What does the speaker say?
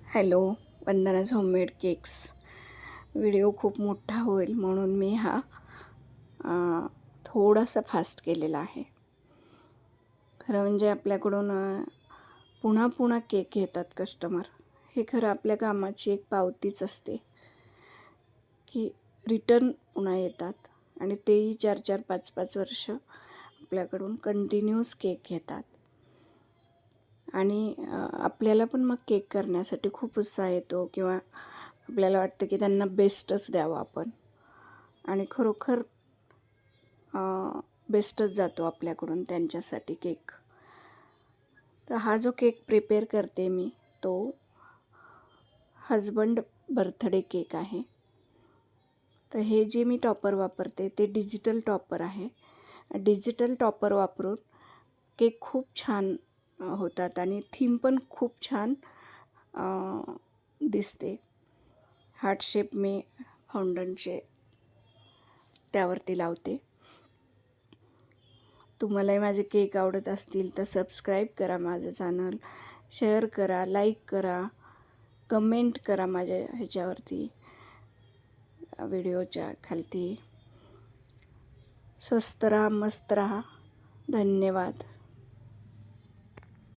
Hello, वंदनाज homemade cakes. Video खूप मोठा होईल म्हणून मी हा थोडासा फास्ट केलेला आहे. खरं म्हणजे आपल्याकडून पुन्हा पुन्हा केक घेतात कस्टमर. हे खरं आपल्या कामाची एक पावतीच असते की रिटर्न पुन्हा येतात आणि तेही 4-4, 5-5 वर्ष आपल्याकडून कंटिन्यूस केक घेतात. आणि आपल्याला पण मग केक करण्यासाठी खूप उत्साह येतो किंवा आपल्याला वाटतं की त्यांना बेस्टच द्यावं आपण, आणि खरोखर बेस्टच जातो आपल्याकडून त्यांच्यासाठी केक. तर हा जो केक प्रिपेअर करते मी तो हजबंड बर्थडे केक आहे. तर हे जे मी टॉपर वापरते ते डिजिटल टॉपर आहे. डिजिटल टॉपर वापरून केक खूप छान होतात आणि थीम पण खूप छान दिसते. हार्ट शेप मी फाउंडनचे त्यावरती लावते. तुम्हालाही माझे केक आवडत असतील तर सबस्क्राईब करा माझं चॅनल, शेअर करा, लाईक करा, कमेंट करा माझ्या ह्याच्यावरती व्हिडिओच्या खालती. स्वस्त राहा, मस्त राहा. धन्यवाद.